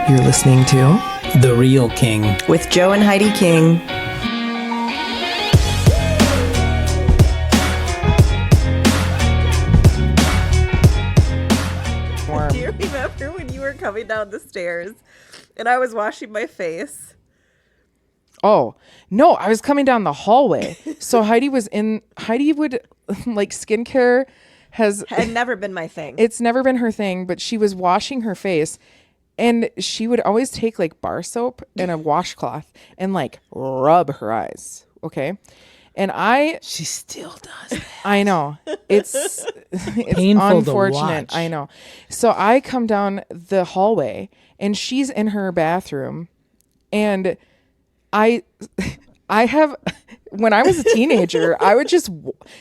You're listening to The Real King with Joe and Heidi King. Do you remember when you were coming down the stairs and I was washing my face? Oh, no, I was coming down the hallway. So Heidi would, like, skincare Had never been my thing. it's never been her thing, but she was washing her face and she would always take like bar soap and a washcloth and like rub her eyes. Okay. And She still does that. I know it's Painful to unfortunate. watch. I know. So I come down the hallway and she's in her bathroom and I have, when I was a teenager, I would just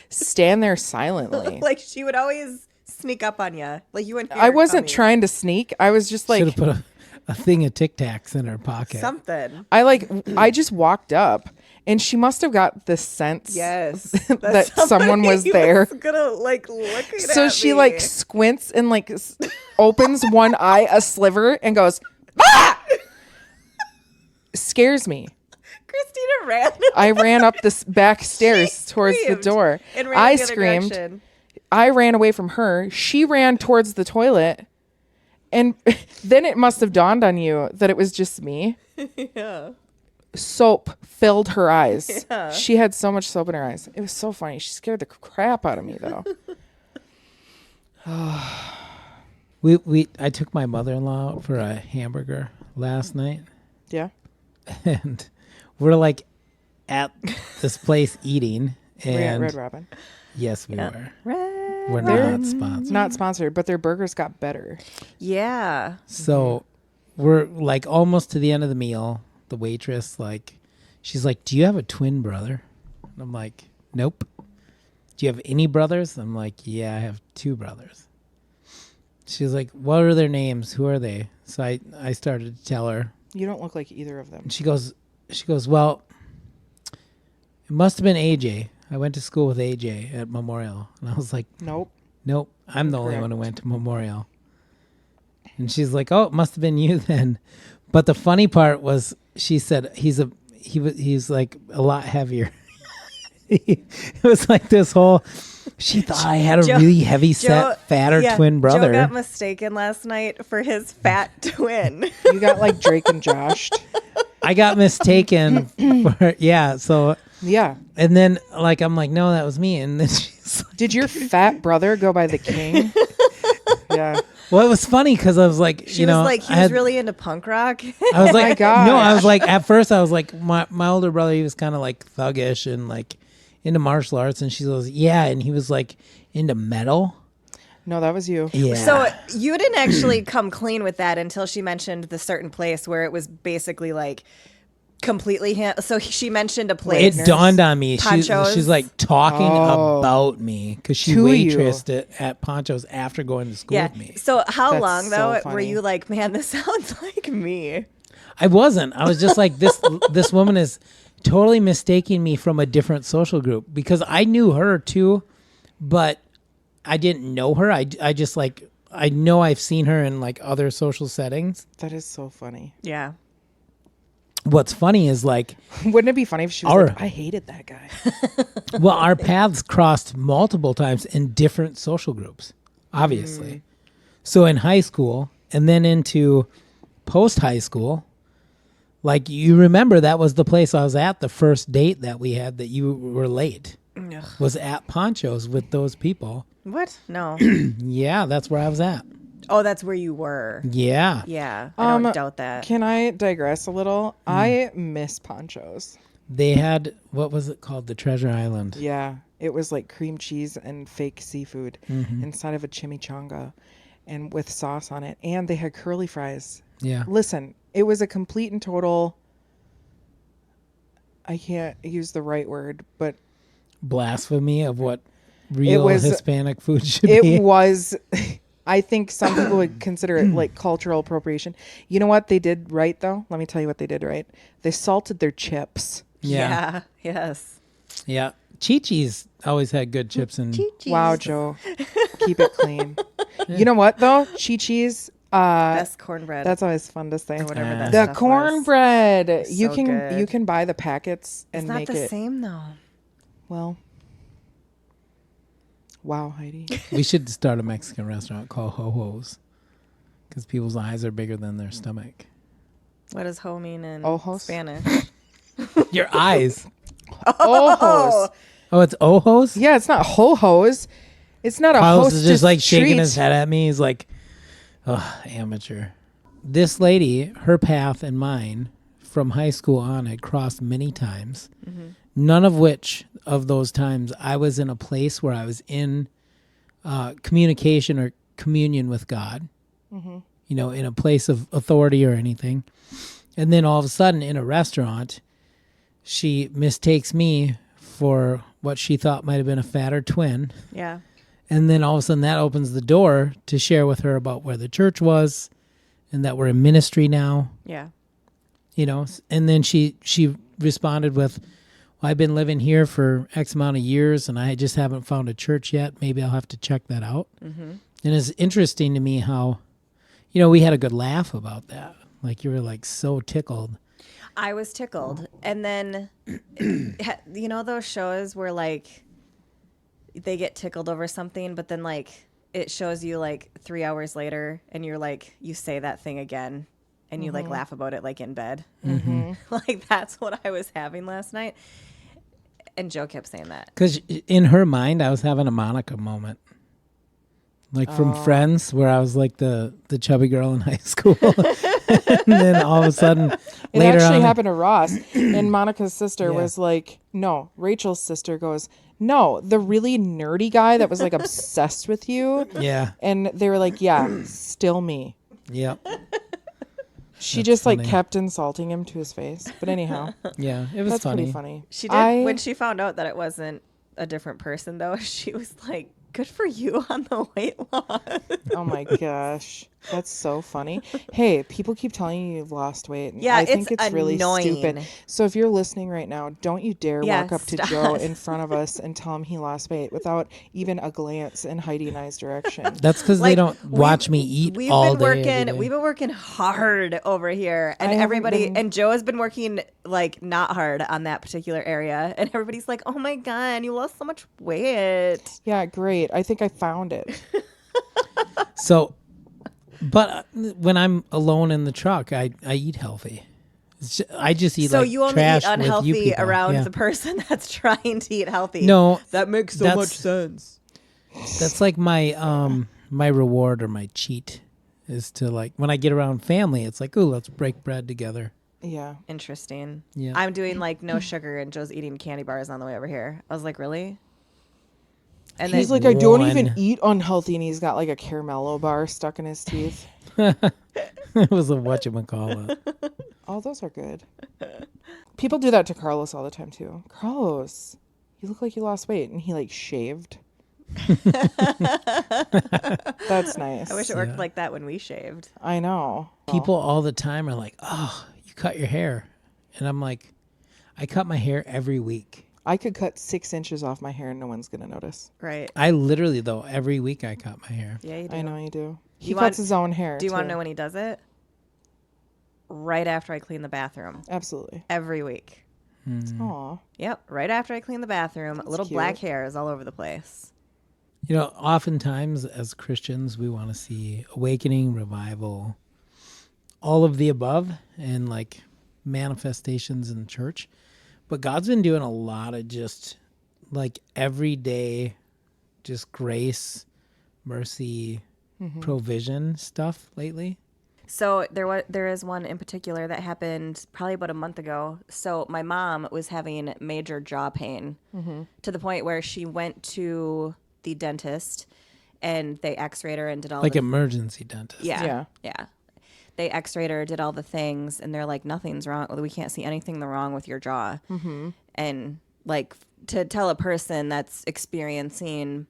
stand there silently. Like she would always sneak up on you. Like you wouldn't hear I her wasn't coming. trying to sneak. I was just Should like, have put a thing of Tic Tacs in her pocket. Something. I just walked up and she must have got the sense Yes. that someone was there. Gonna like look at So she me. like squints and like opens one eye a sliver and goes, ah! Scares me. Christina ran. I ran up this back stairs towards the screamed door. and ran I the other screamed. direction. I ran away from her. She ran towards the toilet. And then it must have dawned on you that it was just me. Yeah. Soap filled her eyes. Yeah. She had so much soap in her eyes. It was so funny. She scared the crap out of me, though. I took my mother-in-law out for a hamburger last night, Yeah. and we're like at this place eating, We're at and Red Robin. yes, we Yeah. were. We're They're not sponsored. Not sponsored, but their burgers got better. Yeah. So we're like almost to the end of the meal. The waitress, like, she's like, "Do you have a twin brother?" And I'm like, "Nope." "Do you have any brothers?" I'm like, "Yeah, I have two brothers." She's like, "What are their names? Who are they?" So I started to tell her. You don't look like either of them. And she goes, "Well, it must have been AJ. I went to school with AJ at Memorial." And I was like, Nope. "Nope, I'm the only Correct. one who went to Memorial." And she's like, "Oh, it must have been you then." But the funny part was, she said he's like a lot heavier. It was like this whole. She thought I had a really heavy set, fatter twin brother. Joe got mistaken last night for his fat twin. You got like Drake and Josh. I got mistaken for So Yeah. and then like I'm like, no, that was me. And then she's like, Did your fat brother go by the King? Yeah. well, it was funny because I was like, She was like, he was really into punk rock. I was like, gosh. no, I was like, at first I was like, my older brother, he was kind of like thuggish and like into martial arts. And she goes, yeah. And he was like into metal. No, that was you. Yeah. So you didn't actually come clean with that until she mentioned the certain place where it was basically like completely him. So she mentioned a place. it dawned on me. Ponchos. She's like talking Oh. about me because she To you. waitressed at Ponchos after going to school Yeah. with me. So how That's long so though were funny. you like, man, this sounds like me? I wasn't. I was just like, this woman is totally mistaking me from a different social group because I knew her too, but I didn't know her. I just like, I know I've seen her in like other social settings. That is so funny. Yeah. What's funny is like, Wouldn't it be funny if she was Our- like, I hated that guy? well, our paths crossed multiple times in different social groups, obviously. So in high school and then into post high school, like you remember that was the place I was at the first date that we had that you were late. Ugh. Was at Ponchos with those people. What? No. Yeah, that's where I was at. Oh, that's where you were. Yeah. Yeah. I don't doubt that. Can I digress a little? I miss Ponchos. They had, what was it called? The Treasure Island. Yeah. It was like cream cheese and fake seafood inside of a chimichanga and with sauce on it. And they had curly fries. Yeah. Listen, it was a complete and total, I can't use the right word, but Blasphemy of what real was- Hispanic food should it be. was, I think some people would consider it like cultural appropriation. You know what they did right, though? Let me tell you what they did right. They salted their chips. Yeah. Yes. Yeah. Chi-Chi's always had good chips and Wow, Joe. Keep it clean. You know what, though? Chi-Chi's, Best cornbread. That's always fun to say. whatever that The stuff cornbread. You So can good. you can buy the packets and It's not make the it. same though. Well, wow, Heidi. We should start a Mexican restaurant called Ho Ho's because people's eyes are bigger than their stomach. What does ho mean in Ojos? Spanish? Your eyes. Ojos. Oh, it's Ojos? Yeah, it's not ho-hos. It's not a Carlos hostess is just like shaking treat. his head at me. He's like, oh, amateur. This lady, her path and mine from high school on had crossed many times. Mm-hmm. None of which of those times I was in a place where I was in communication or communion with God, you know, in a place of authority or anything. And then all of a sudden in a restaurant, she mistakes me for what she thought might have been a fatter twin. Yeah. And then all of a sudden that opens the door to share with her about where the church was and that we're in ministry now, Yeah. you know. And then she responded with, well, I've been living here for X amount of years and I just haven't found a church yet. Maybe I'll have to check that out. Mm-hmm. And it's interesting to me how, you know, we had a good laugh about that. Like you were like so tickled. I was tickled. And then, you know, those shows where like they get tickled over something, but then like it shows you like 3 hours later and you're like, you say that thing again and you like laugh about it like in bed. Mm-hmm. Like that's what I was having last night. And Joe kept saying that. Because in her mind, I was having a Monica moment. Like from Friends, where I was like the chubby girl in high school. And then all of a sudden, It later actually on, happened to Ross. And Monica's sister was like, no. Rachel's sister goes, no. The really nerdy guy that was like obsessed with you. Yeah. And they were like, yeah, still me. Yep. She That's just funny. like kept insulting him to his face. But anyhow, Yeah. It was that's funny. pretty funny. She did when she found out that it wasn't a different person though, she was like, good for you on the weight loss. Oh my gosh. That's so funny. Hey, people keep telling you you've lost weight. And Yeah, I think it's it's really annoying. stupid. So if you're listening right now, don't you dare Yeah, walk up to stop. Joe in front of us and tell him he lost weight without even a glance in Heidi and I's direction. That's because they Like, don't watch me eat We've all been day. working. every day. We've been working hard over here, and I haven't everybody been- and Joe has been working like not hard on that particular area, and everybody's like, "Oh my god, you lost so much weight." Yeah, great. I think I found it. So, but when I'm alone in the truck, I eat healthy. I just eat So like you only trash eat with you unhealthy people. around Yeah. the person that's trying to eat healthy. No, that makes so that's- much sense. That's like my my reward or my cheat is to like when I get around family, it's like, ooh, let's break bread together. Yeah. Interesting. Yeah. I'm doing like no sugar, and Joe's eating candy bars on the way over here. I was like, really? And He's then, like, I don't even One. eat unhealthy, and he's got like a caramello bar stuck in his teeth. It was a whatchamacallit. Oh, those are good. People do that to Carlos all the time too. Carlos, you look like you lost weight, and he like shaved. That's nice. I wish it worked like that when we shaved. I know. People all the time are like, oh, you cut your hair. And I'm like, I cut my hair every week. I could cut 6 inches off my hair and no one's gonna notice. Right. I literally, though, every week I cut my hair. Yeah, you do. I know you do. He You cuts want- his own hair. Do you want to too. know when he does it? Right after I clean the bathroom. Absolutely. Every week. Aw. Yep. Right after I clean the bathroom, little cute. black hairs all over the place. You know, oftentimes as Christians, we want to see awakening, revival, all of the above, and like manifestations in the church. But God's been doing a lot of just like everyday, just grace, mercy, provision stuff lately. So there is one in particular that happened probably about a month ago. So my mom was having major jaw pain to the point where she went to the dentist and they x-rayed her and did all Like the emergency dentist. Yeah. Yeah. They x-rayed her, did all the things, and they're like, nothing's wrong. We can't see anything wrong with your jaw. Mm-hmm. And like to tell a person that's experiencing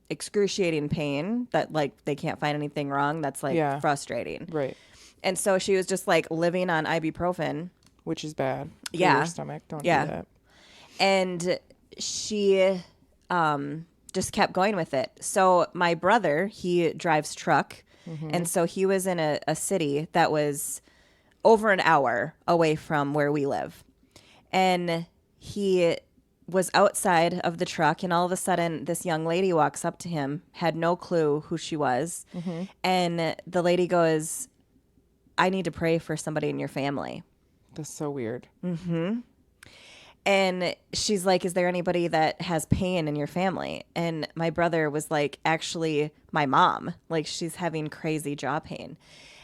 excruciating pain that like they can't find anything wrong, that's like Yeah. frustrating. Right. And so she was just like living on ibuprofen. Which is bad. For Yeah. your stomach. Don't Yeah. do that. And she just kept going with it. So my brother, he drives truck. And so he was in a city that was over an hour away from where we live. And he was outside of the truck, and all of a sudden this young lady walks up to him, had no clue who she was. And the lady goes, I need to pray for somebody in your family. That's so weird. And she's like, is there anybody that has pain in your family? And my brother was like, actually, my mom. Like, she's having crazy jaw pain.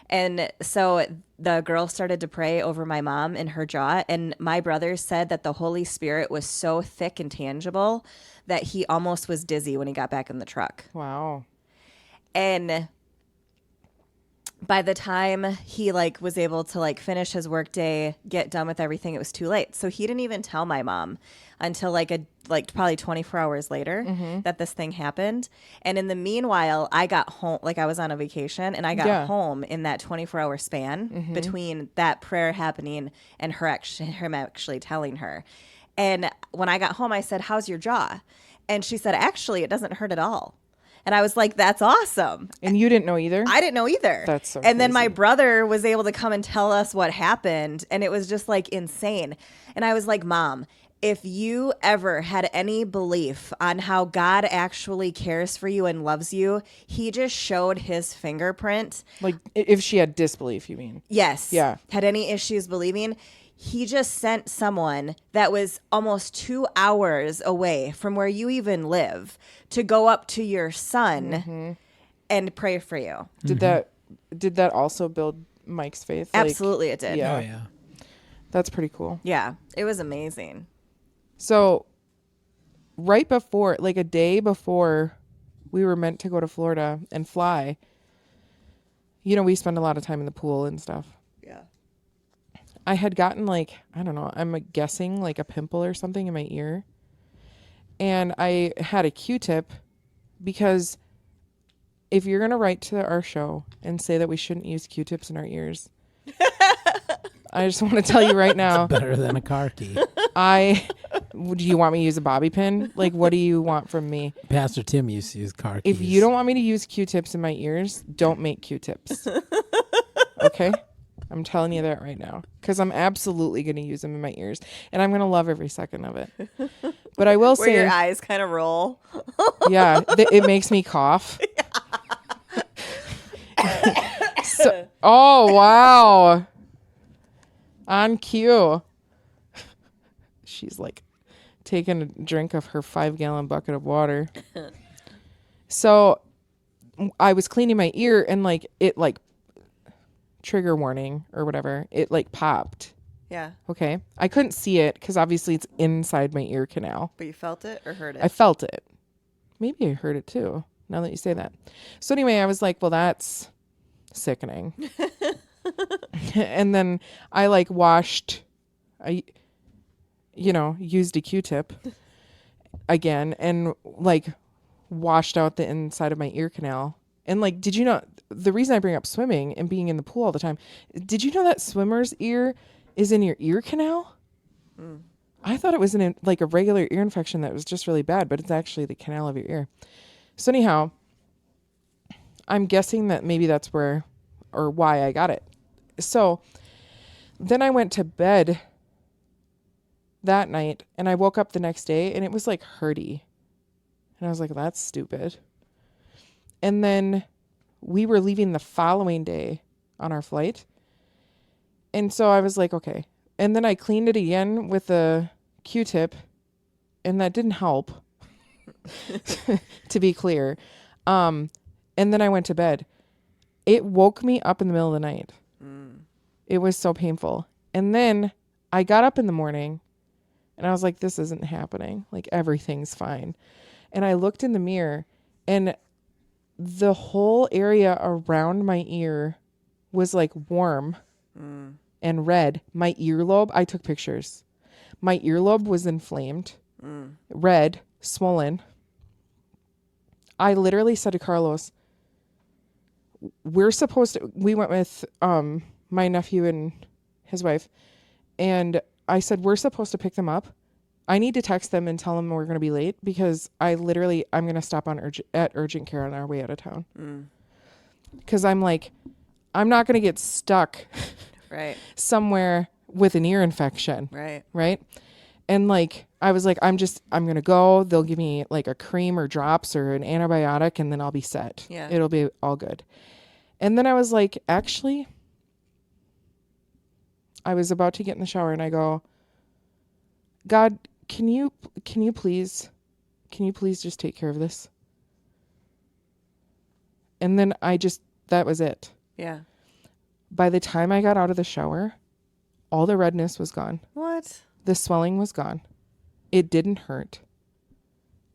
And so the girl started to pray over my mom and her jaw. And my brother said that the Holy Spirit was so thick and tangible that he almost was dizzy when he got back in the truck. Wow. And by the time he like was able to like finish his work day, get done with everything, it was too late. So he didn't even tell my mom until like probably 24 hours later that this thing happened. And in the meanwhile, I got home, like I was on a vacation, and I got home in that 24-hour span between that prayer happening and him actually telling her. And when I got home, I said, how's your jaw? And she said, actually, it doesn't hurt at all. And I was like, that's awesome. And you didn't know either? I didn't know either. That's so And then my crazy. brother was able to come and tell us what happened. And it was just like insane. And I was like, Mom, if you ever had any belief on how God actually cares for you and loves you, he just showed his fingerprint. Like, if she had disbelief, you mean? Yes. Yeah. Had any issues believing. He just sent someone that was almost 2 hours away from where you even live to go up to your son and pray for you. Did that also build Mike's faith? Like, Absolutely it did. Yeah. Oh yeah. That's pretty cool. Yeah. It was amazing. So right before, like a day before we were meant to go to Florida and fly, you know, we spend a lot of time in the pool and stuff. Yeah. I had gotten like, I don't know, I'm guessing like a pimple or something in my ear. And I had a Q-tip because if you're going to write to our show and say that we shouldn't use Q-tips in our ears, I just want to tell you right now, Better than a car key. do you want me to use a bobby pin? Like, what do you want from me? Pastor Tim used to use car keys. If you don't want me to use Q-tips in my ears, don't make Q-tips. Okay? I'm telling you that right now, because I'm absolutely going to use them in my ears, and I'm going to love every second of it. But I will Where say, your eyes kind of roll. yeah, it makes me cough. Oh, wow. On cue. She's like taking a drink of her 5-gallon bucket of water. So I was cleaning my ear, and like it like trigger warning or whatever, it like popped. Yeah. Okay. I couldn't see it because obviously it's inside my ear canal. But you felt it or heard it? I felt it. Maybe I heard it too, now that you say that. So anyway, I was like, well, that's sickening. And then I like used a Q-tip again and like washed out the inside of my ear canal. And like, did you know, the reason I bring up swimming and being in the pool all the time, did you know that swimmer's ear is in your ear canal? I thought it was like a regular ear infection that was just really bad, but it's actually the canal of your ear. So anyhow, I'm guessing that maybe that's where or why I got it. So then I went to bed that night and I woke up the next day and it was like hurty. And I was like, that's stupid. And then we were leaving the following day on our flight. And so I was like, okay. And then I cleaned it again with a Q-tip and that didn't help, to be clear. And then I went to bed. It woke me up in the middle of the night. It was so painful. And then I got up in the morning and I was like, this isn't happening. Like everything's fine. And I looked in the mirror and the whole area around my ear was like warm and red. My earlobe, I took pictures. My earlobe was inflamed, red, swollen. I literally said to Carlos, we went with my nephew and his wife, and I said, we're supposed to pick them up. I need to text them and tell them we're going to be late because I'm going to stop at urgent care on our way out of town. because I'm like, I'm not going to get stuck Right. somewhere with an ear infection. Right. Right. And like, I was like, I'm going to go. They'll give me like a cream or drops or an antibiotic and then I'll be set. Yeah. It'll be all good. And then I was like, actually, I was about to get in the shower and I go, God, can you please just take care of this? And then that was it. Yeah. By the time I got out of the shower, all the redness was gone. What? The swelling was gone. It didn't hurt.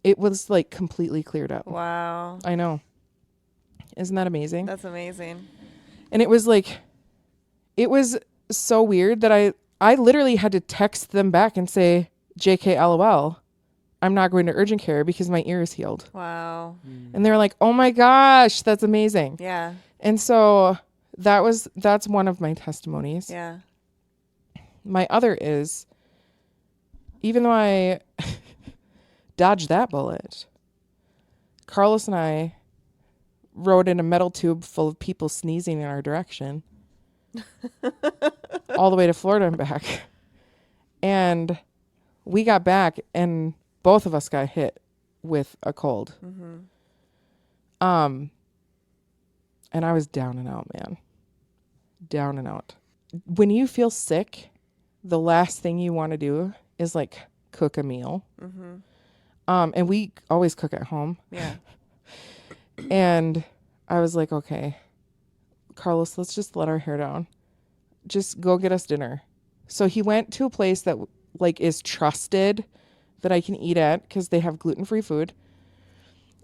It was like completely cleared up. Wow. I know. Isn't that amazing? That's amazing. And it was so weird that I literally had to text them back and say, JK LOL, I'm not going to urgent care because my ear is healed. Wow. And they were like, oh my gosh, that's amazing. Yeah. And so that's one of my testimonies. Yeah. My other is, even though I dodged that bullet, Carlos and I rode in a metal tube full of people sneezing in our direction all the way to Florida and back. And we got back and both of us got hit with a cold. Mm-hmm. And I was down and out, man. Down and out. When you feel sick, the last thing you want to do is like cook a meal. Mm-hmm. And we always cook at home. Yeah. And I was like, okay, Carlos, let's just let our hair down. Just go get us dinner. So he went to a place that like is trusted that I can eat at because they have gluten-free food.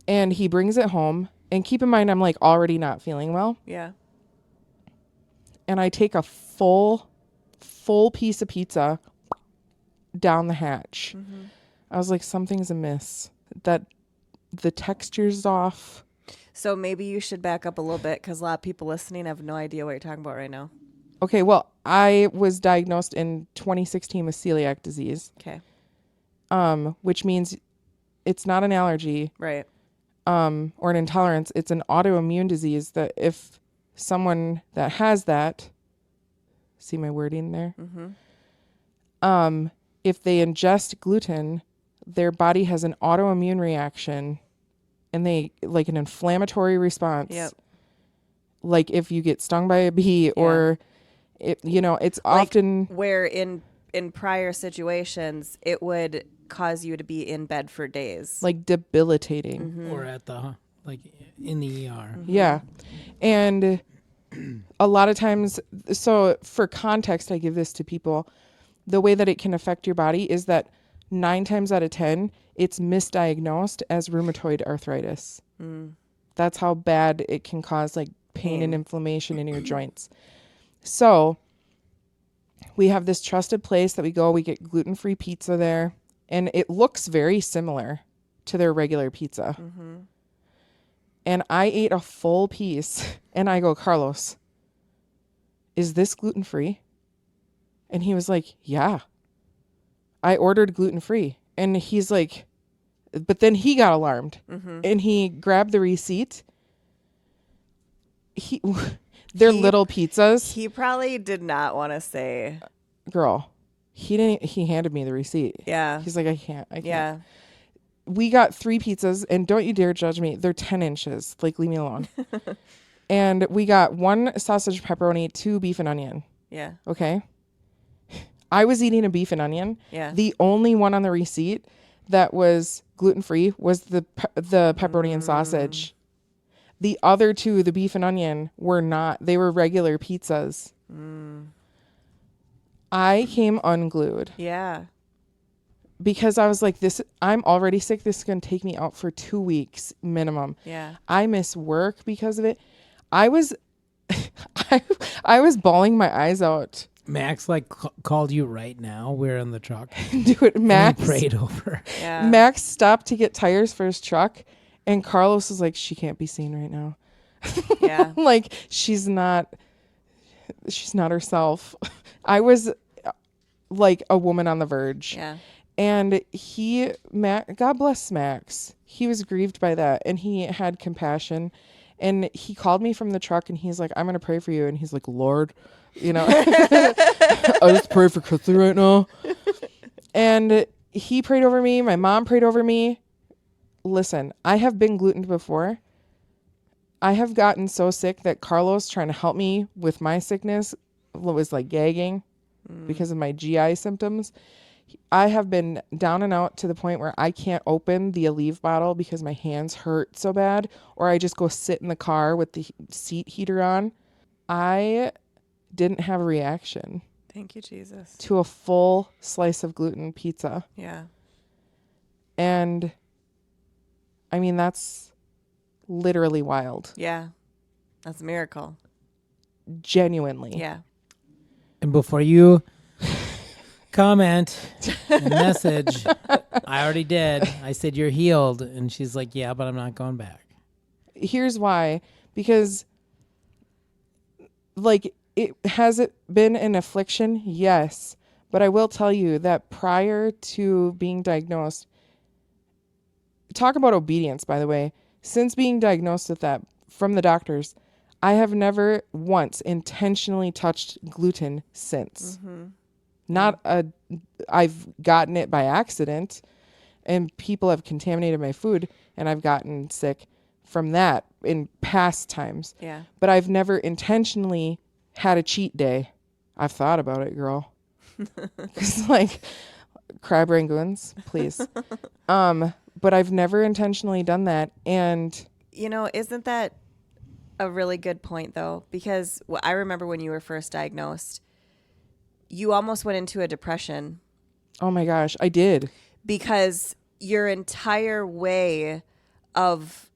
And he brings it home. And keep in mind, I'm like already not feeling well. Yeah. And I take a full piece of pizza down the hatch. Mm-hmm. I was like, something's amiss. That the texture's off. So maybe you should back up a little bit because a lot of people listening have no idea what you're talking about right now. Okay, well, I was diagnosed in 2016 with celiac disease. Okay. Which means it's not an allergy. Right. Or an intolerance. It's an autoimmune disease that if someone that has that, see my wording there? Mm-hmm. If they ingest gluten, their body has an autoimmune reaction and they like an inflammatory response. Yep. Like if you get stung by a bee or it's Like often where in prior situations it would cause you to be in bed for days. like debilitating. Mm-hmm. Or at the, like, in the ER. Mm-hmm. Yeah. And a lot of times, so for context, I give this to people. The way that it can affect your body is that 9 times out of 10, it's misdiagnosed as rheumatoid arthritis. Mm. That's how bad it can cause like pain and inflammation in your joints. So we have this trusted place that we go, we get gluten-free pizza there, and it looks very similar to their regular pizza. Mm-hmm. And I ate a full piece and I go, Carlos, is this gluten-free? And he was like, yeah, I ordered gluten-free. And he's like, but then he got alarmed and he grabbed the receipt. They're little pizzas. He probably did not want to say. Girl, he handed me the receipt. Yeah. He's like, I can't. Yeah. We got 3 pizzas and don't you dare judge me. They're 10 inches. Like, leave me alone. And we got 1 sausage pepperoni, 2 beef and onion. Yeah. Okay. I was eating a beef and onion. Yeah. The only one on the receipt that was gluten-free was the pepperoni and sausage. The other 2, the beef and onion, were not. They were regular pizzas. I came unglued Yeah. because I was like, I'm already sick. This is going to take me out for 2 weeks minimum. Yeah. I miss work because of it. I was bawling my eyes out. Max called you right now. We're in the truck. Dude, Max We prayed over. Yeah. Max stopped to get tires for his truck, and Carlos was like, she can't be seen right now. Yeah. Like, she's not herself. I was like a woman on the verge. Yeah. And God bless Max. He was grieved by that, and he had compassion. And he called me from the truck and he's like, I'm going to pray for you. And he's like, Lord, I just pray for Christy right now. And he prayed over me. My mom prayed over me. Listen, I have been gluten before. I have gotten so sick that Carlos, trying to help me with my sickness, was like gagging because of my GI symptoms. I have been down and out to the point where I can't open the Aleve bottle because my hands hurt so bad, or I just go sit in the car with the seat heater on. I didn't have a reaction Thank you, Jesus. to a full slice of gluten pizza. Yeah. And I mean, that's literally wild. Yeah. That's a miracle. Genuinely. Yeah. And before you comment and message, I already did. I said, you're healed. And she's like, yeah, but I'm not going back. Here's why. Because, like, has it been an affliction? Yes. But I will tell you that prior to being diagnosed, talk about obedience, by the way. Since being diagnosed with that from the doctors, I have never once intentionally touched gluten since. I've gotten it by accident and people have contaminated my food and I've gotten sick from that in past times. Yeah. But I've never intentionally had a cheat day. I've thought about it, girl. Cause like crab rangoons, please. But I've never intentionally done that. And isn't that a really good point though? Because I remember when you were first diagnosed, you almost went into a depression. Oh my gosh, I did. Because your entire way of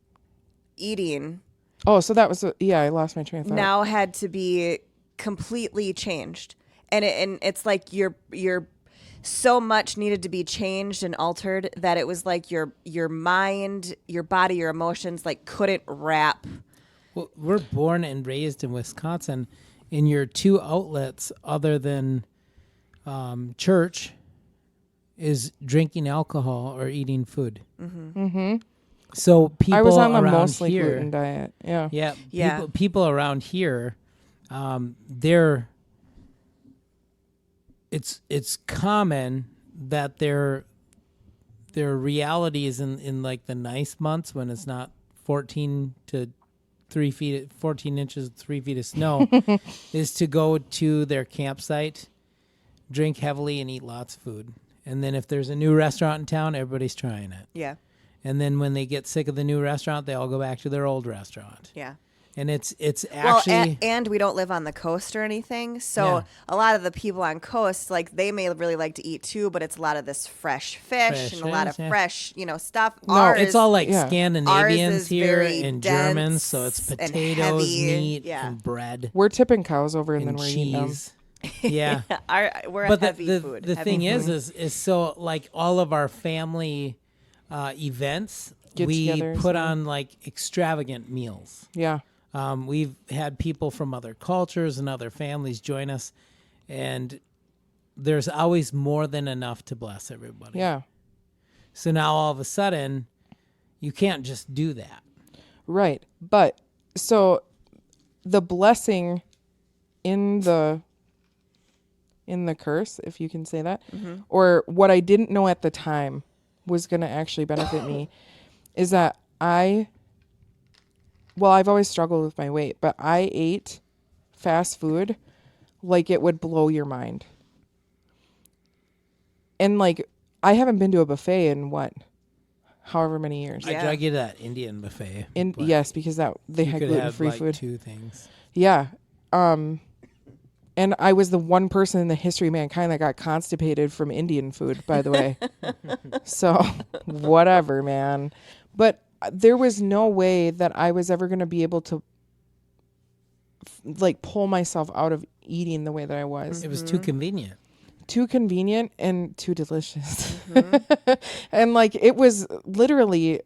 eating Oh, so that was, I lost my train of thought. now had to be completely changed. And it's like your so much needed to be changed and altered that it was like your mind, your body, your emotions like couldn't wrap. Well, we're born and raised in Wisconsin. In your two outlets other than church is drinking alcohol or eating food. So people I was on the around mostly here, gluten diet. Yeah. Yeah. People around here, they're it's common that their reality is in like the nice months when it's not 14 to 3 feet, 14 inches, 3 feet of snow, is to go to their campsite, drink heavily, and eat lots of food. And then if there's a new restaurant in town, everybody's trying it. Yeah. And then when they get sick of the new restaurant, they all go back to their old restaurant. Yeah. And it's actually... and we don't live on the coast or anything. So a lot of the people on coast, like they may really like to eat too, but it's a lot of this fresh fish and a lot of fresh, stuff. No, it's all like yeah. Scandinavians is here very and dense Germans. So it's and potatoes, heavy. meat, Yeah. and bread We're tipping cows over and and then we're eating them. cheese. Yeah. We're But a heavy food. the heavy thing food. is so like all of our family events, we Get-togethers, put yeah. on like extravagant meals. Yeah. We've had people from other cultures and other families join us, and there's always more than enough to bless everybody. Yeah. So now all of a sudden, you can't just do that. Right. But so the blessing in the curse, if you can say that, or what I didn't know at the time was going to actually benefit me is that I've always struggled with my weight, but I ate fast food like it would blow your mind. And like, I haven't been to a buffet in however many years. I drug you to that Indian buffet. but Yes, because they you had could gluten-free have, like, food. 2 things. Yeah. And I was the one person in the history of mankind that got constipated from Indian food, by the way. So, whatever, man. But there was no way that I was ever going to be able to pull myself out of eating the way that I was. It was too convenient. Too convenient and too delicious. And it was literally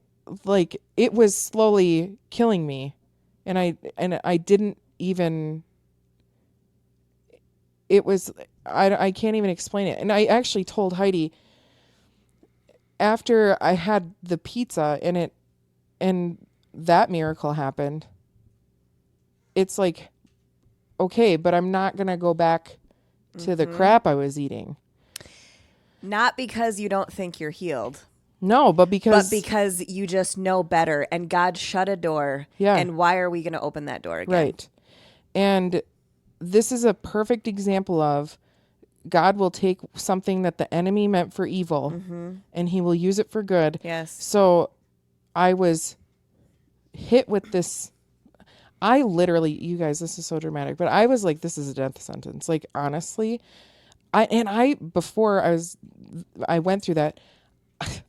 it was slowly killing me. And I didn't even, it was, I can't even explain it. And I actually told Heidi after I had the pizza and that miracle happened, it's like, okay, but I'm not going to go back to the crap I was eating. Not because you don't think you're healed. No, but because you just know better, and God shut a door. Yeah. And why are we going to open that door again? Right. And this is a perfect example of God will take something that the enemy meant for evil and he will use it for good. Yes. So I was hit with this. I literally, you guys, this is so dramatic, but I was like, this is a death sentence. Like, honestly, before I went through that,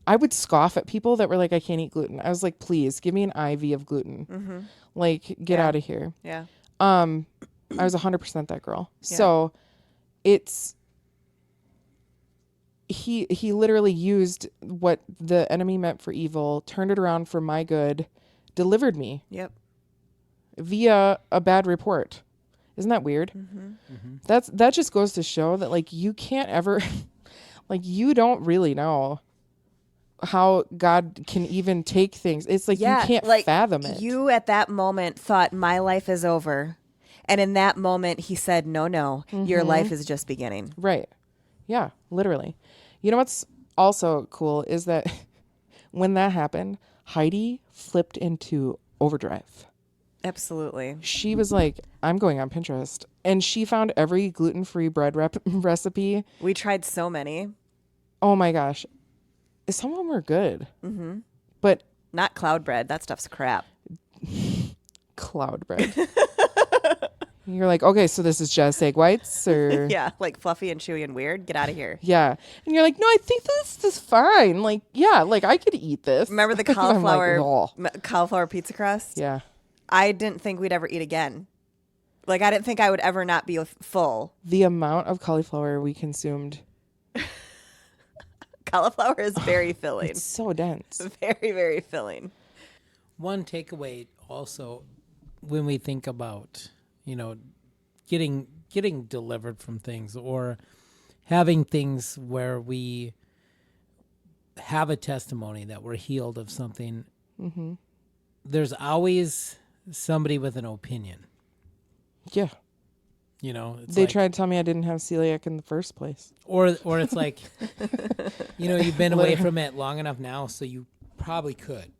I would scoff at people that were like, I can't eat gluten. I was like, please give me an IV of gluten. Like, get out of here. Yeah. I was 100% that girl. Yeah. So he literally used what the enemy meant for evil, turned it around for my good, delivered me. Yep. Via a bad report. Isn't that weird? That just goes to show that, like, you can't ever like, you don't really know how God can even take things. It's like, you can't fathom it. You at that moment thought my life is over. And in that moment he said, no, your life is just beginning. Right. Yeah, literally. You know what's also cool is that when that happened, Heidi flipped into overdrive. Absolutely. She was like, I'm going on Pinterest. And she found every gluten-free bread recipe. We tried so many. Oh my gosh. Some of them were good. But not cloud bread. That stuff's crap. Cloud bread. You're like, okay, so this is just egg whites, or yeah, like fluffy and chewy and weird. Get out of here. Yeah. And you're like, no, I think this is fine. Like, yeah, like I could eat this. Remember the cauliflower pizza crust? Yeah. I didn't think we'd ever eat again. Like, I didn't think I would ever not be full. The amount of cauliflower we consumed. Cauliflower is very filling. It's so dense. Very, very filling. One takeaway also, when we think about, getting delivered from things, or having things where we have a testimony that we're healed of something, there's always somebody with an opinion. Yeah. They tried to tell me I didn't have celiac in the first place. Or it's like, you've been away from it long enough now, so you probably could.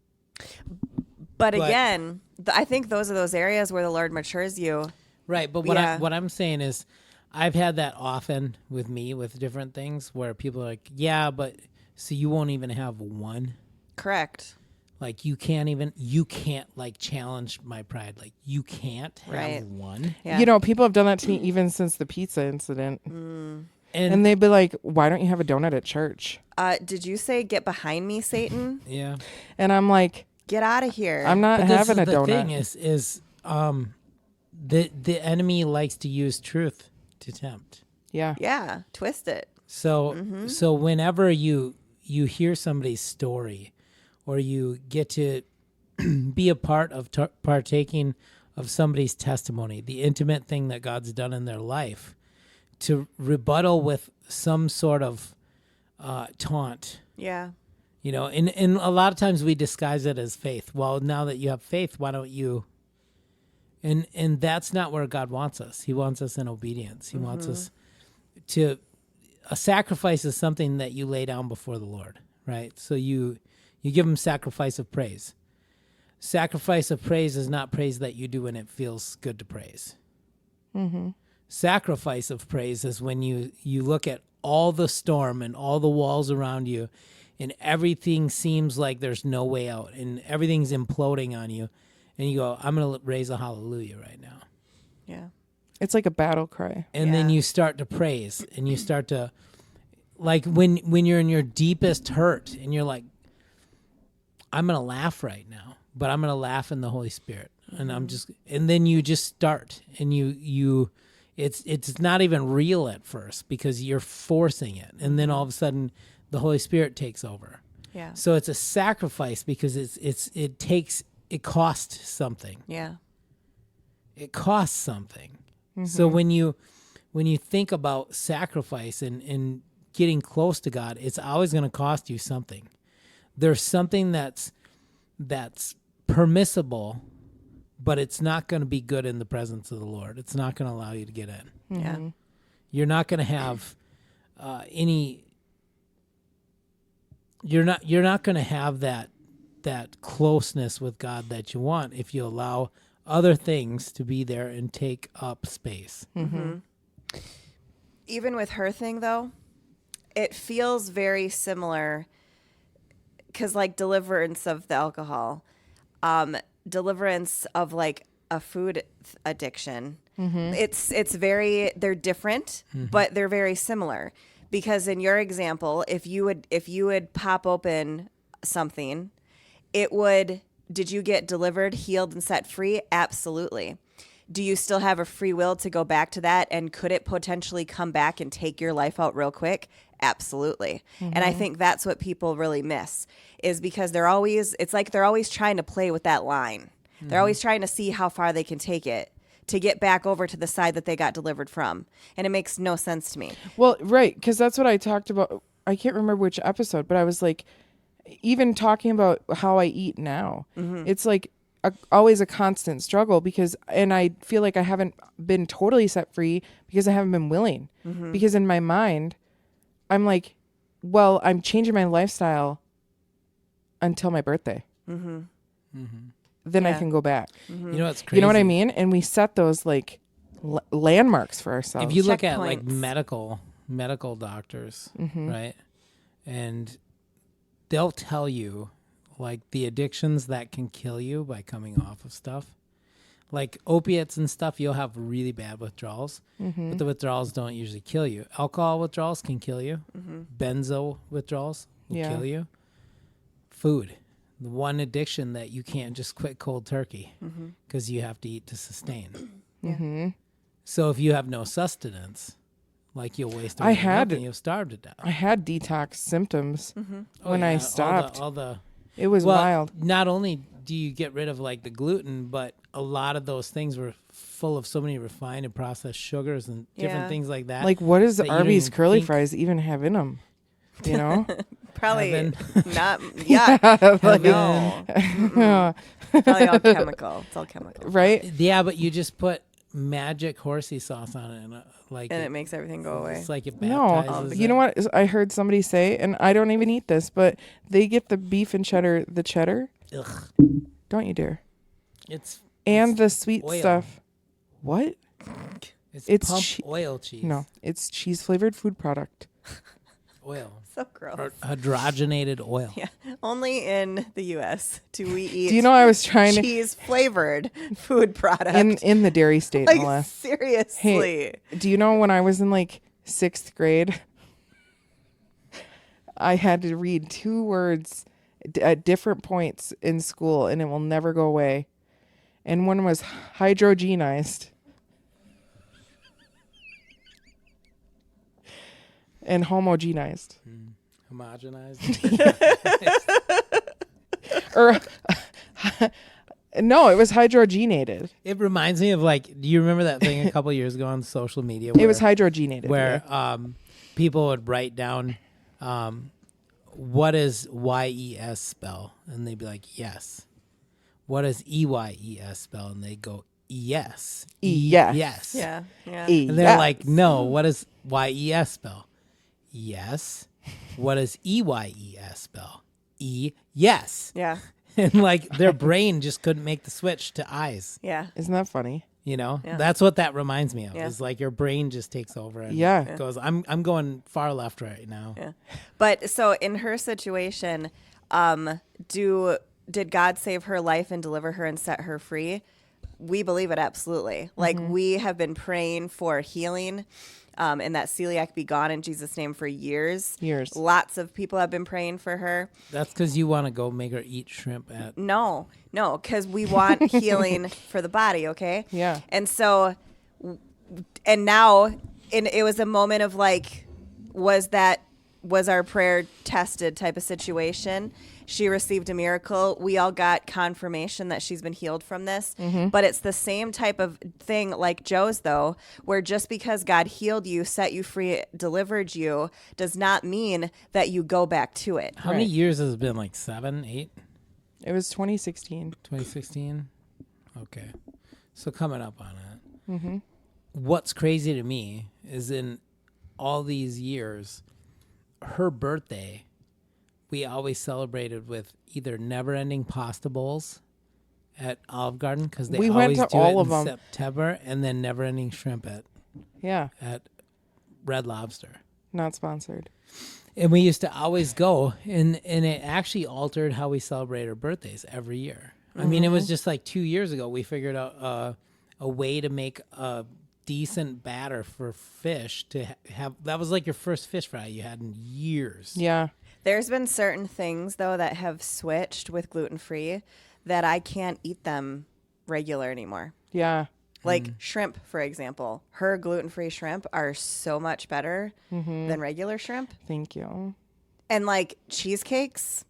But again, I think those are those areas where the Lord matures you. Right, but what I'm saying is, I've had that often with me with different things where people are like, yeah, but so you won't even have one. Correct. Like, you can't like challenge my pride. Like, you can't have one. Yeah. People have done that to me even since the pizza incident. And they'd be like, why don't you have a donut at church? Did you say, get behind me, Satan? Yeah. And I'm like, get out of here. I'm not having a donut. The thing is the enemy likes to use truth to tempt. Yeah. Yeah. Twist it. So whenever you hear somebody's story, or you get to be a part of partaking of somebody's testimony, the intimate thing that God's done in their life, to rebuttal with some sort of taunt. Yeah. And a lot of times we disguise it as faith. Well, now that you have faith, why don't you? And that's not where God wants us. He wants us in obedience. He wants us to. A sacrifice is something that you lay down before the Lord, right? So you give him sacrifice of praise. Sacrifice of praise is not praise that you do when it feels good to praise. Sacrifice of praise is when you look at all the storm and all the walls around you, and everything seems like there's no way out, and everything's imploding on you, and you go, I'm going to raise a hallelujah right now. Yeah. It's like a battle cry. And then you start to praise, and you start to, like, when you're in your deepest hurt, and you're like, I'm going to laugh right now, but I'm going to laugh in the Holy Spirit. And and then you just start, and it's not even real at first because you're forcing it. And then all of a sudden the Holy Spirit takes over. Yeah. So it's a sacrifice because it costs something. Yeah. It costs something. So when you think about sacrifice and getting close to God, it's always going to cost you something. There's something that's permissible, but it's not going to be good in the presence of the Lord. It's not going to allow you to get in. Yeah. You're not going to have any. You're not going to have that closeness with God that you want if you allow other things to be there and take up space. Even with her thing, though, it feels very similar because, like, deliverance of the alcohol, deliverance of, like, a food addiction. It's very, they're different, but they're very similar. Because in your example, if you would pop open something, did you get delivered, healed, and set free? Absolutely. Do you still have a free will to go back to that? And could it potentially come back and take your life out real quick? Absolutely. And I think that's what people really miss, is because it's like they're always trying to play with that line. They're always trying to see how far they can take it to get back over to the side that they got delivered from. And it makes no sense to me. Well, right, because that's what I talked about. I can't remember which episode, but I was like, even talking about how I eat now, it's like always a constant struggle and I feel like I haven't been totally set free because I haven't been willing. Because in my mind, I'm like, well, I'm changing my lifestyle until my birthday. Then I can go back. You know what's crazy? You know what I mean? And we set those like landmarks for ourselves. If you look at like Checkpoints. medical doctors, right? And they'll tell you like the addictions that can kill you by coming off of stuff. Like opiates and stuff, you'll have really bad withdrawals, but the withdrawals don't usually kill you. Alcohol withdrawals can kill you. Benzo withdrawals will kill you. Food, the one addiction that you can't just quit cold turkey because you have to eat to sustain. So if you have no sustenance, like you'll waste away and you'll starve to death. I had detox symptoms when I stopped. All the it was wild. Not only do you get rid of like the gluten, but a lot of those things were full of so many refined and processed sugars and different things like that. Like, what does that you don't Arby's even curly think- fries even have in them? You know? Probably Heaven. not. Yeah. No. Probably all chemical. It's all chemical. Right? Yeah, but you just put magic horsey sauce on it, and And it makes everything go away. It's like it No. baptizes You it. know what I heard somebody say, and I don't even eat this, but they get the beef and cheddar, the cheddar. Ugh. Don't you dare. It's And the sweet oil. stuff. What? It's It's pump oil cheese. No, it's cheese flavored food product. Oil. So gross. Or hydrogenated oil. Yeah. Only in the U.S. do we eat Do you know I was trying to cheese flavored food product. in the dairy state, like, no less. seriously. Hey, do you know when I was in like 6th grade, I had to read 2 words at different points in school, and it will never go away. And one was hydrogenized. And homogenized. Homogenized. Or no, it was hydrogenated. It reminds me of like, do you remember that thing a couple years ago on social media? It was hydrogenated. where yeah. people would write down what does YES spell, and they'd be like yes. What does EYES spell, and they go yes. Yes. Yes. Yeah. Yeah. And they're like, no, what does YES spell? Yes. What does EYES spell? Yes. Yeah. And like their brain just couldn't make the switch to eyes. Yeah. Isn't that funny? You know, Yeah. that's what that reminds me of. Yeah. Is like your brain just takes over and Yeah. goes, I'm going far left right now. Yeah. But so in her situation, did God save her life and deliver her and set her free? We believe it absolutely. Like we have been praying for healing and that celiac be gone in Jesus' name for years. Lots of people have been praying for her. That's because you want to go make her eat shrimp at. No, because we want healing for the body, okay? Yeah. And so, and now, it was a moment of like, was our prayer tested type of situation? She received a miracle. We all got confirmation that she's been healed from this. But it's the same type of thing like Joe's, though, where just because God healed you, set you free, delivered you, does not mean that you go back to it. How many years has it been? Like 7, 8, It was 2016. 2016? Okay. So coming up on it. What's crazy to me is in all these years, her birthday, we always celebrated with either never-ending pasta bowls at Olive Garden because they We went always to do all it of in them. September, and then never-ending shrimp Yeah. at Red Lobster. Not sponsored. And we used to always go, and it actually altered how we celebrate our birthdays every year. I mean, it was just like 2 years ago we figured out a way to make a decent batter for fish to have. That was like your first fish fry you had in years. Yeah. There's been certain things though that have switched with gluten-free that I can't eat them regular anymore. Yeah. Like shrimp, for example. Her gluten-free shrimp are so much better than regular shrimp. Thank you. And like cheesecakes,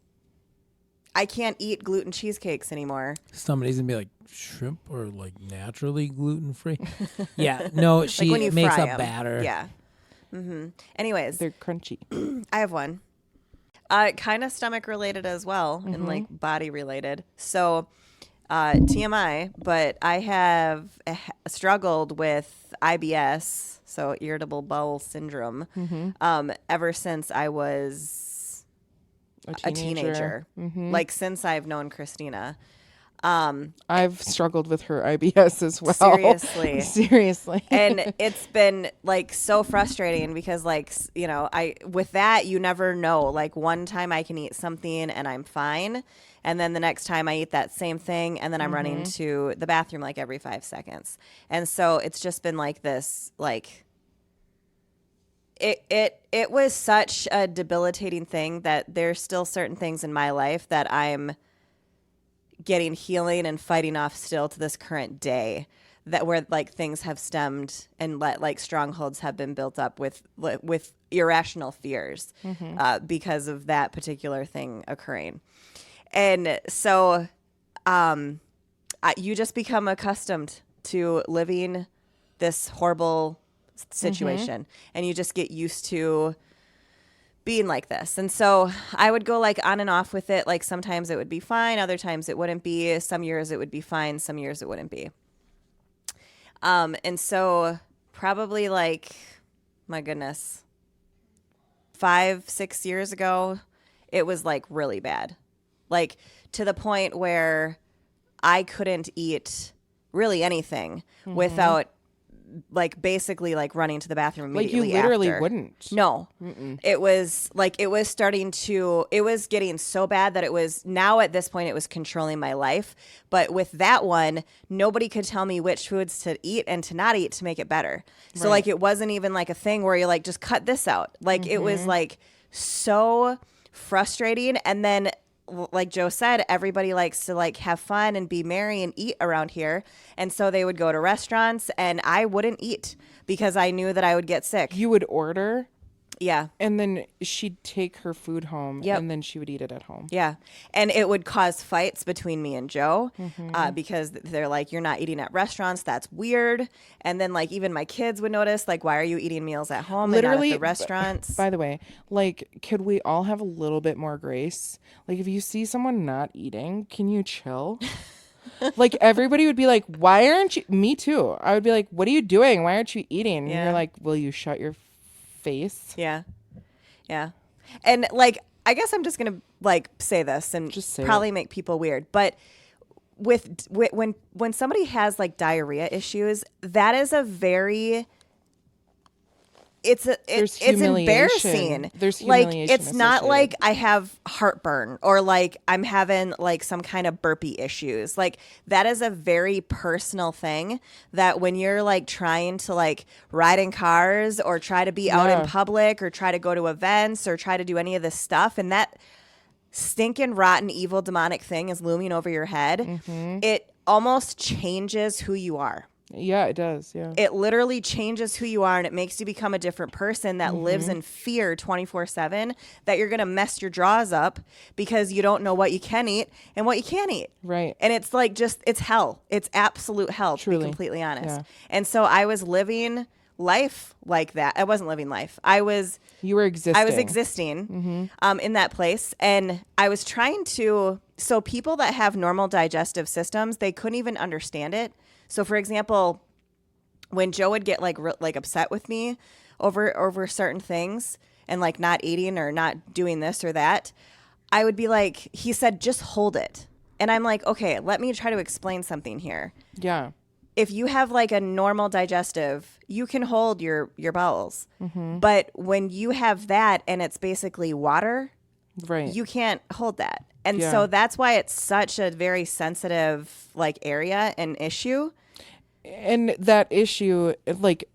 I can't eat gluten cheesecakes anymore. Somebody's gonna be like, shrimp are like naturally gluten free. Yeah, no, she Like when you makes fry a 'em. batter. Yeah. Anyways, They're crunchy. I have one. Kind of stomach related as well, and like body related. So, TMI, but I have struggled with IBS, so irritable bowel syndrome, ever since I was a teenager. Like since I've known Christina. I've struggled with her IBS as well. Seriously. Seriously. And it's been like so frustrating because like, you know, with that, you never know. Like one time I can eat something and I'm fine. And then the next time I eat that same thing and then I'm running to the bathroom like every 5 seconds. And so it's just been like this, like it was such a debilitating thing that there's still certain things in my life that I'm getting healing and fighting off still to this current day, that where like things have stemmed and like strongholds have been built up with irrational fears because of that particular thing occurring. And so you just become accustomed to living this horrible situation and you just get used to being like this. And so I would go like on and off with it. Like sometimes it would be fine. Other times it wouldn't be. Some years it would be fine. Some years it wouldn't be. And so probably like, my goodness, 5-6 years ago, it was like really bad. Like to the point where I couldn't eat really anything without like basically like running to the bathroom immediately. Like you literally after. wouldn't. No. It was like it was getting so bad that it was now at this point it was controlling my life. But with that one, nobody could tell me which foods to eat and to not eat to make it better. So like it wasn't even like a thing where you're like just cut this out. Like it was like so frustrating. And then like Joe said, everybody likes to like have fun and be merry and eat around here. And so they would go to restaurants and I wouldn't eat because I knew that I would get sick. You would order Yeah. and then she'd take her food home and then she would eat it at home. Yeah. And it would cause fights between me and Joe because they're like, you're not eating at restaurants. That's weird. And then like even my kids would notice, like, why are you eating meals at home Literally, and not at the restaurants? By the way, like, could we all have a little bit more grace? Like, if you see someone not eating, can you chill? Like, everybody would be like, why aren't you? Me too. I would be like, what are you doing? Why aren't you eating? And you're like, will you shut your face? Yeah. Yeah. And like, I guess I'm just going to like say this and Just say probably make people weird, but when somebody has like diarrhea issues, that is a very it's humiliation. embarrassing. There's like humiliation it's not associated. like I have heartburn or like I'm having like some kind of burpee issues. Like that is a very personal thing that when you're like trying to like ride in cars or try to be out in public or try to go to events or try to do any of this stuff and that stinking rotten evil demonic thing is looming over your head, it almost changes who you are. Yeah, it does. Yeah. It literally changes who you are and it makes you become a different person that lives in fear 24/7 that you're going to mess your jaws up because you don't know what you can eat and what you can't eat. Right. And it's like it's hell. It's absolute hell, to be Truly. completely honest. Yeah. And so I was living life like that. I wasn't living life. You were existing. I was existing in that place, and I was trying to so people that have normal digestive systems, they couldn't even understand it. So for example, when Joe would get like upset with me over certain things and like not eating or not doing this or that, I would be like, he said, just hold it. And I'm like, okay, let me try to explain something here. Yeah. If you have like a normal digestive, you can hold your bowels. But when you have that and it's basically water, Right. you can't hold that. And Yeah. so that's why it's such a very sensitive like area and issue. And that issue, like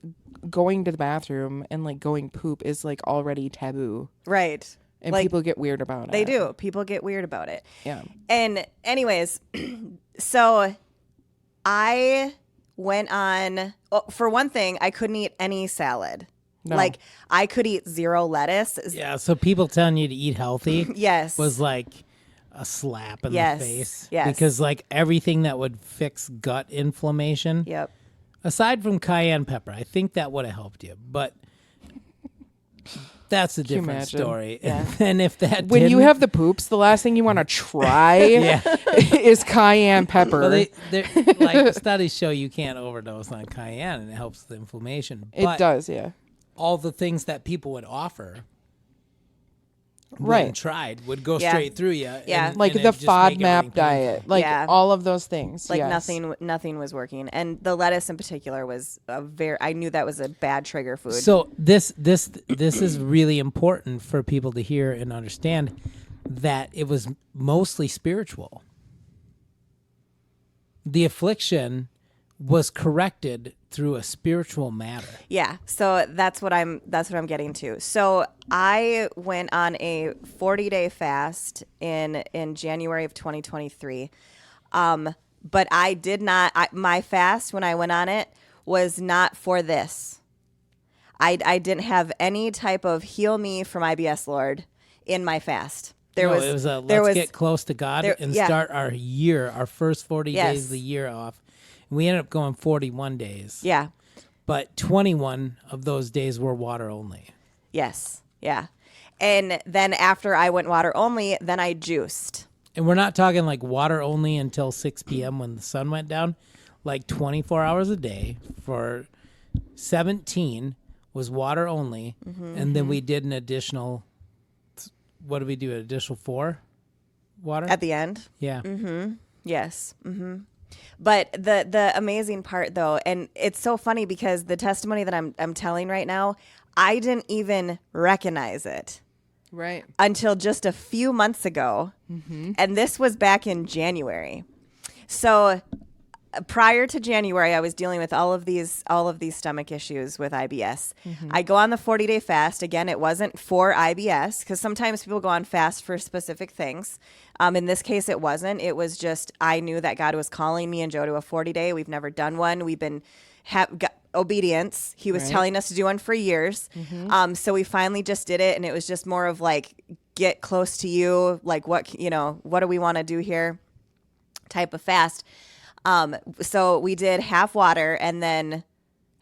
going to the bathroom and like going poop is like already taboo. Right. And like, people get weird about it. They do. People get weird about it. Yeah. And anyways, so I went on, for one thing, I couldn't eat any salad. No. Like I could eat 0 lettuce. Yeah, so people telling you to eat healthy Yes. was like a slap in Yes. the face. Yes. Because like everything that would fix gut inflammation, Yep. aside from cayenne pepper, I think that would have helped you. But that's a Can you different imagine? story. Yeah. And if that When you didn't- have the poops, the last thing you want to try is cayenne pepper. well, like studies show you can't overdose on cayenne and it helps with inflammation. It But does, yeah. all the things that people would offer Right. when tried would go Yeah. straight through you. Yeah. Like and the it'd just make FODMAP everything diet, like Yeah. all of those things. Like yes. nothing was working. And the lettuce in particular was I knew that was a bad trigger food. So this is really important for people to hear and understand that it was mostly spiritual. The affliction was corrected through a spiritual matter. Yeah, so that's what I'm getting to. So I went on a 40-day fast in January of 2023. But I did not my fast when I went on it was not for this. I didn't have any type of heal me from IBS, Lord, in my fast. It was a let's get close to God and start our first 40 days of the year off. We ended up going 41 days. Yeah. But 21 of those days were water only. Yes. Yeah. And then after I went water only, then I juiced. And we're not talking like water only until 6 p.m. when the sun went down. Like 24 hours a day for 17 was water only. And then we did an additional, what did we do? An additional 4 water? At the end? Yeah. Yes. But the amazing part though, and it's so funny because the testimony that I'm telling right now, I didn't even recognize it Right. until just a few months ago. And this was back in January. So prior to January, I was dealing with all of these stomach issues with IBS. I go on the 40-day fast. Again, it wasn't for IBS because sometimes people go on fast for specific things. In this case, it wasn't. It was just I knew that God was calling me and Joe to a 40-day. We've never done one. We've been obedience. He was telling us to do one for years. So we finally just did it, and it was just more of like get close to you, like what do we want to do here, type of fast. So we did half water and then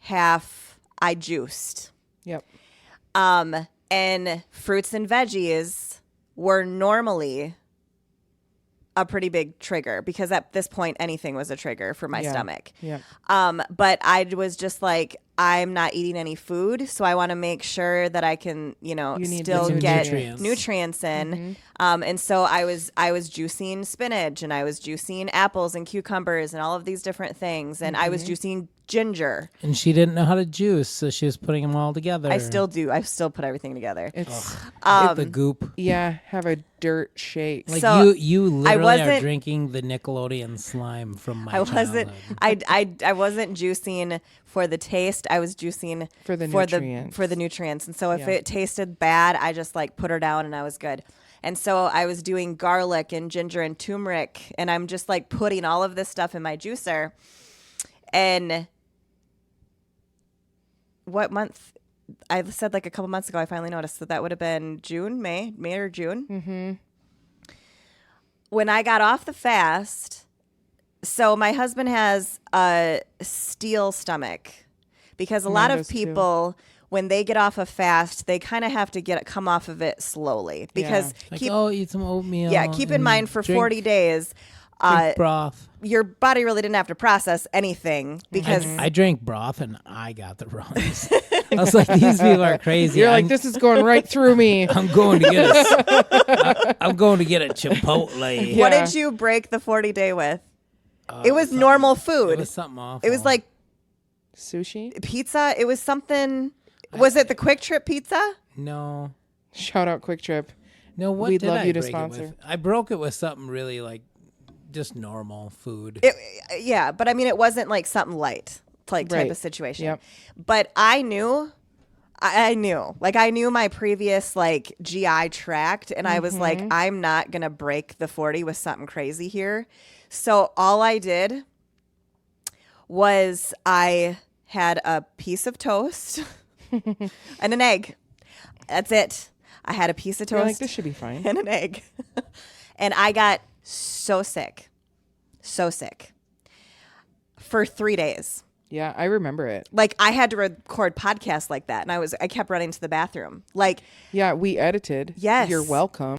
half I juiced. Yep. And fruits and veggies were normally a pretty big trigger because at this point anything was a trigger for my stomach. Yeah. But I was just like, I'm not eating any food, so I want to make sure that I can, need still the get nutrients. nutrients in. And so I was juicing spinach and I was juicing apples and cucumbers and all of these different things, and I was juicing ginger. And she didn't know how to juice, so she was putting them all together. I still do. I still put everything together. It's Get the goop. yeah, have a dirt shake. Like So, you literally are wasn't- drinking the Nickelodeon slime from my I wasn't. childhood. I wasn't juicing for the taste. I was juicing For the nutrients. for the nutrients. And so if Yeah. it tasted bad, I just like put her down and I was good. And so I was doing garlic and ginger and turmeric, and I'm just like putting all of this stuff in my juicer. And what month? I said like a couple months ago, I finally noticed that would have been May or June. When I got off the fast, so my husband has a steel stomach because a lot Mine of does too. people, when they get off a fast, they kind of have to come off of it slowly because Like, eat some oatmeal. keep in and mind for drink- 40 days, drink broth. your body really didn't have to process anything because I drank broth and I got the runs. I was like, these people are crazy. You're like, this is going right through me. I'm going to get I'm going to get a Chipotle. what Yeah. did you break the 40-day with? It was normal food. It was something awful. It was like Sushi. pizza. It was something. Was it the Quick Trip pizza? no. Shout out Quick Trip. No, what We'd did love I you to break it sponsor. with? I broke it with something really like just normal food. Yeah, but I mean, it wasn't like something light, like type Right. of situation. Yep. But I knew. I knew, like I knew my previous like GI tract, and I was like, I'm not gonna break the 40 with something crazy here. So all I did was I had a piece of toast and an egg. That's it. I had a piece of You're toast like, this should be fine. and an egg, and I got so sick for 3 days. Yeah, I remember it. Like I had to record podcasts like that, and I kept running to the bathroom. Like, Yeah, we edited. Yes. You're welcome.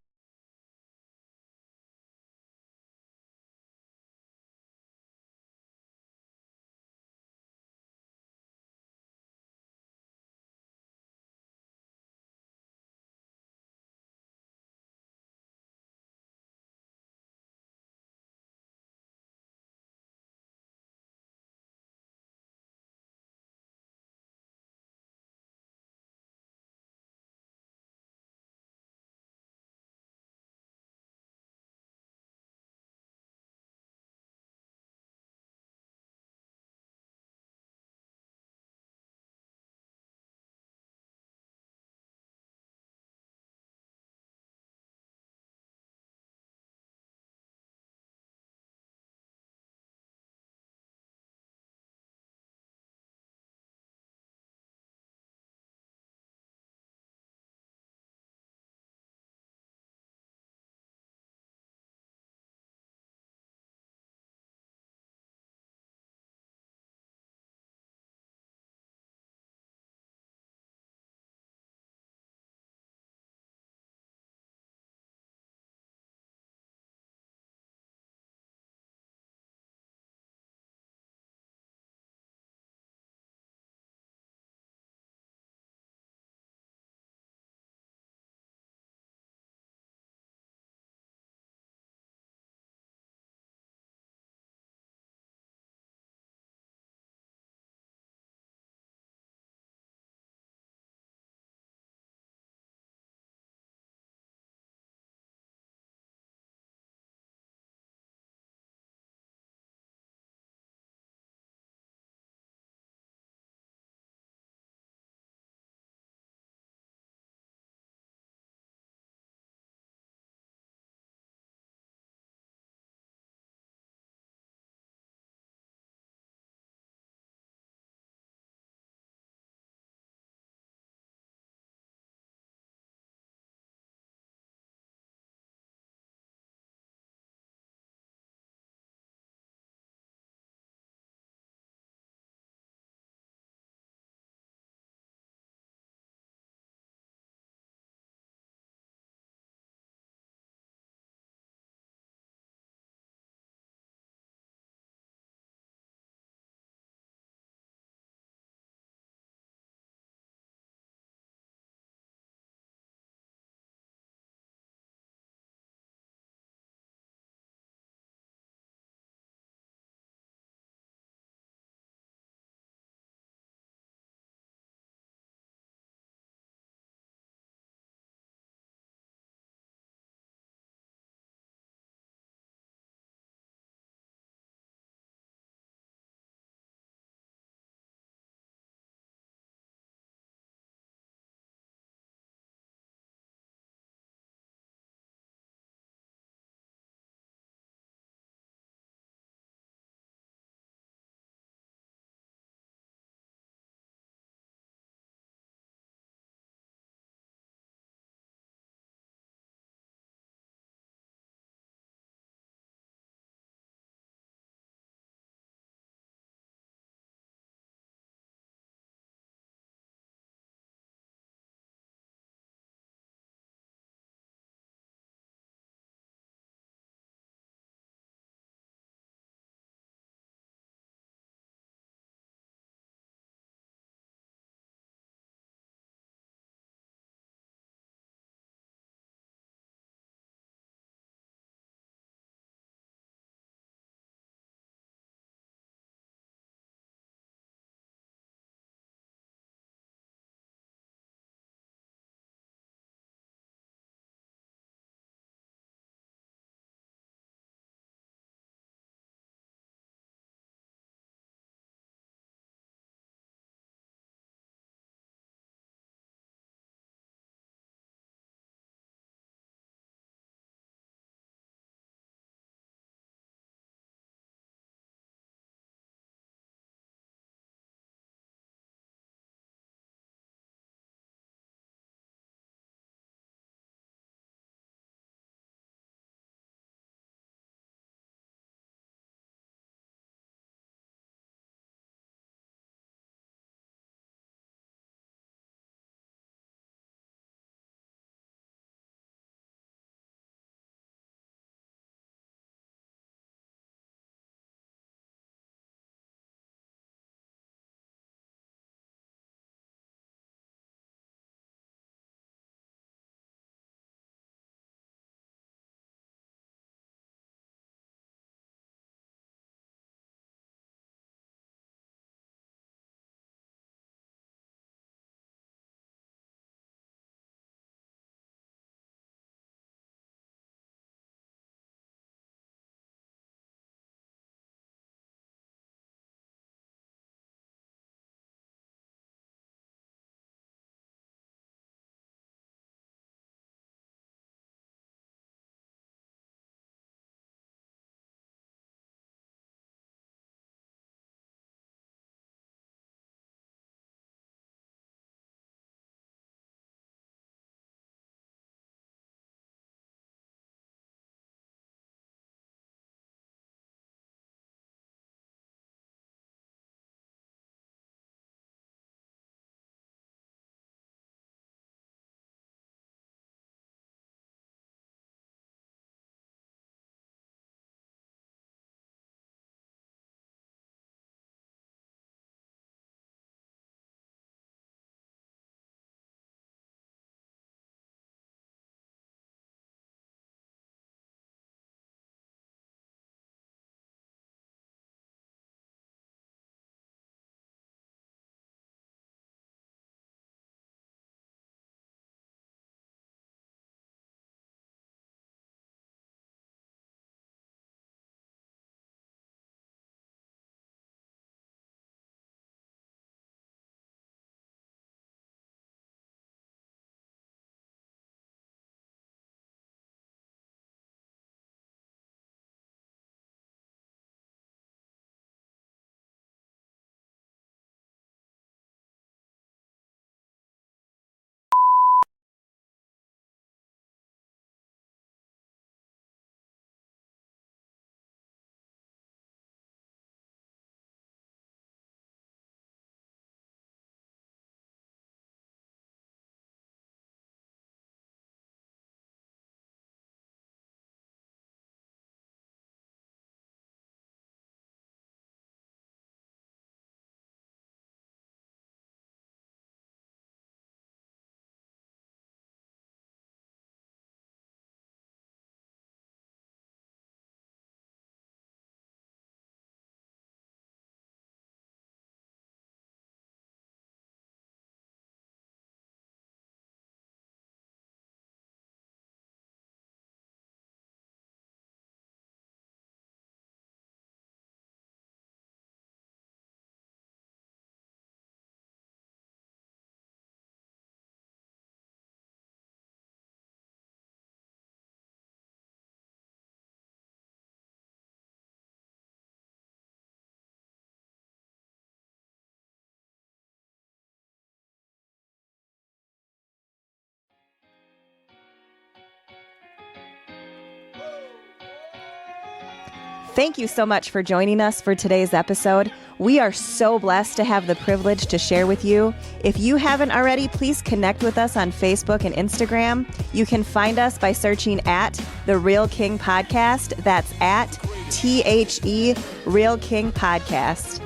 Thank you so much for joining us for today's episode. We are so blessed to have the privilege to share with you. If you haven't already, please connect with us on Facebook and Instagram. You can find us by searching at The Real King Podcast. That's at THE Real King Podcast.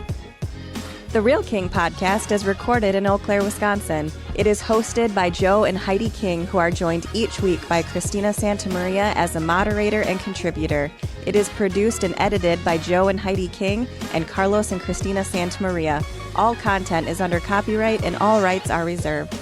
The Real King Podcast is recorded in Eau Claire, Wisconsin. It is hosted by Joe and Heidi King, who are joined each week by Christina Santamaria as a moderator and contributor. It is produced and edited by Joe and Heidi King and Carlos and Christina Santamaria. All content is under copyright and all rights are reserved.